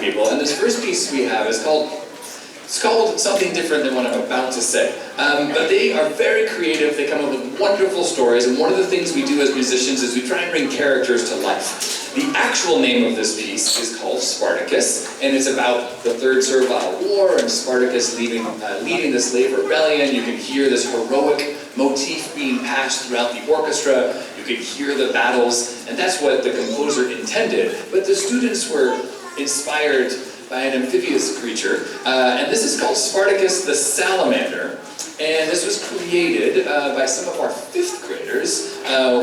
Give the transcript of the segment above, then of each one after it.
people, and this first piece we have is called something different than what I'm about to say. But they are very creative, they come up with wonderful stories, and one of the things we do as musicians is we try and bring characters to life. The actual name of this piece is called Spartacus, and it's about the Third Servile War and Spartacus leading the slave rebellion. You can hear this heroic motif being passed throughout the orchestra. You can hear the battles, and that's what the composer intended. But the students were inspired by an amphibious creature, and this is called Spartacus the Salamander. And this was created by some of our 5th graders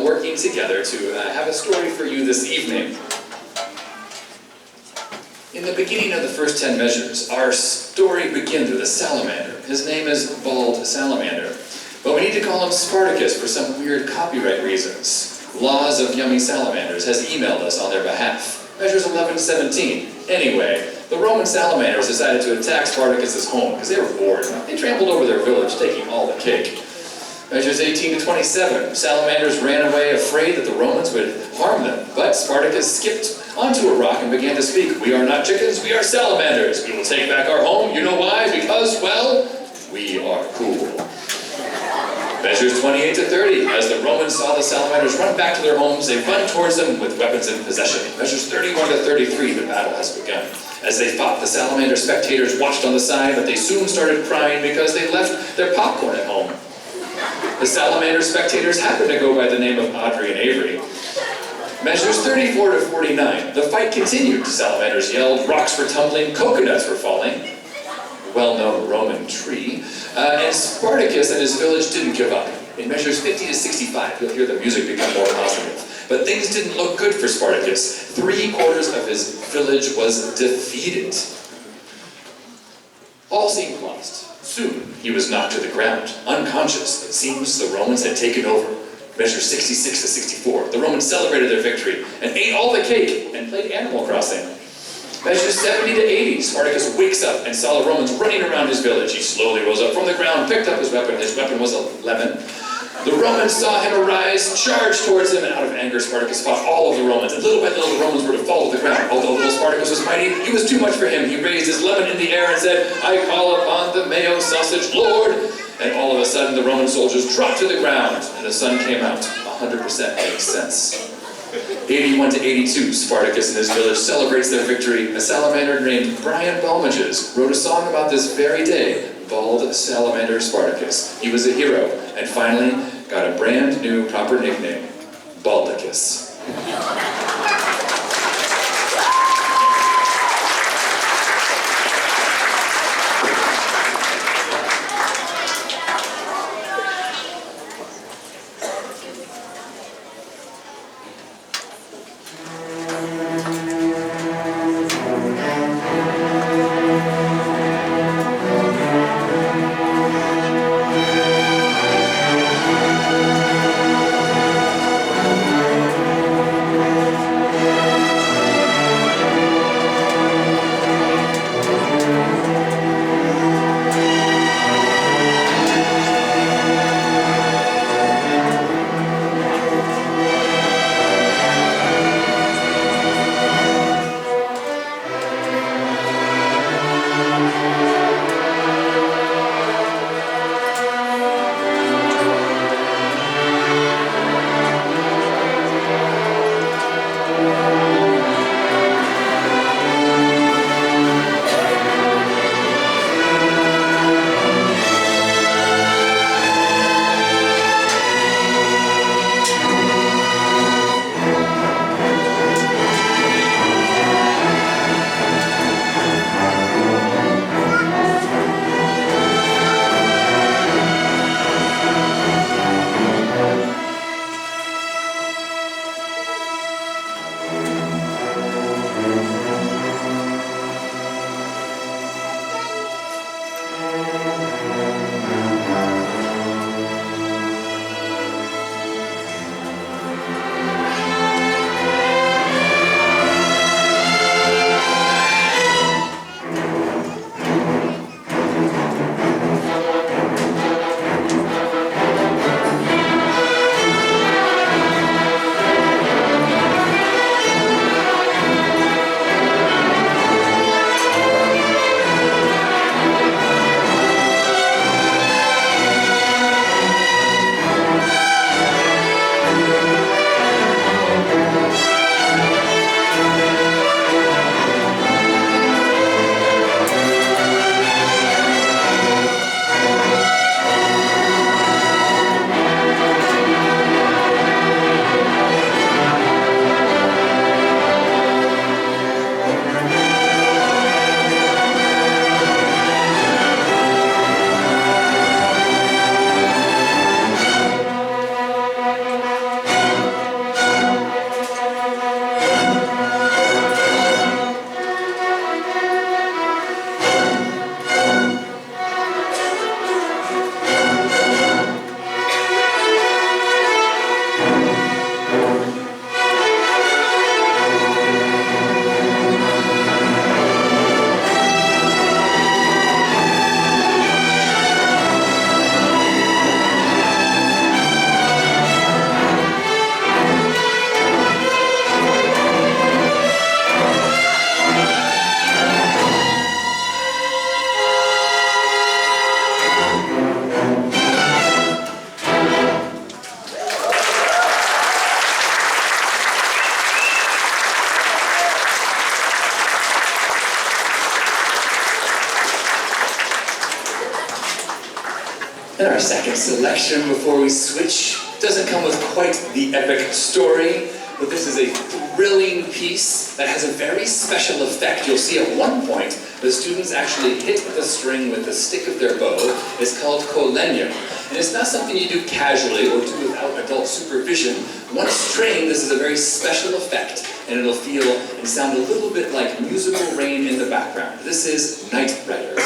working together to have a story for you this evening. In the beginning of the first 10 measures, our story begins with a salamander. His name is Bald Salamander, but we need to call him Spartacus for some weird copyright reasons. Laws of Yummy Salamanders has emailed us on their behalf. Measures 11 to 17. Anyway, the Roman salamanders decided to attack Spartacus' home because they were bored. They trampled over their village, taking all the cake. Measures 18 to 27. Salamanders ran away afraid that the Romans would harm them, but Spartacus skipped onto a rock and began to speak. "We are not chickens, we are salamanders. We will take back our home. You know why? Because, well, we are cool." Measures 28 to 30. As the Romans saw the salamanders run back to their homes, they run towards them with weapons in possession. Measures 31 to 33. The battle has begun. As they fought, the salamander spectators watched on the side, but they soon started crying because they left their popcorn at home. The salamander spectators happened to go by the name of Audrey and Avery. Measures 34 to 49. The fight continued. Salamanders yelled, rocks were tumbling, coconuts were falling. Well-known Roman tree. And Spartacus and his village didn't give up. In measures 50 to 65, you'll hear the music become more positive. But things didn't look good for Spartacus. 3/4 of his village was defeated. All seemed lost. Soon, he was knocked to the ground, unconscious. It seems the Romans had taken over. Measures 66 to 64. The Romans celebrated their victory and ate all the cake and played Animal Crossing. Measures 70 to 80. Spartacus wakes up and saw the Romans running around his village. He slowly rose up from the ground, picked up his weapon. His weapon was a lemon. The Romans saw him arise, charged towards him, and out of anger, Spartacus fought all of the Romans. And little by little, the Romans were to fall to the ground. Although little Spartacus was mighty, he was too much for him. He raised his lemon in the air and said, "I call upon the mayo sausage lord." And all of a sudden, the Roman soldiers dropped to the ground, and the sun came out. 100% makes sense. 81 to 82, Spartacus and his village celebrates their victory. A salamander named Brian Balmages wrote a song about this very day, Bald Salamander Spartacus. He was a hero, and finally got a brand new proper nickname, Baldicus. And our second selection before we switch doesn't come with quite the epic story, but this is a thrilling piece that has a very special effect. You'll see at one point the students actually hit the string with the stick of their bow. It's called kolenio. And it's not something you do casually or do without adult supervision. Once trained, this is a very special effect, and it'll feel and sound a little bit like musical rain in the background. This is Night Rider.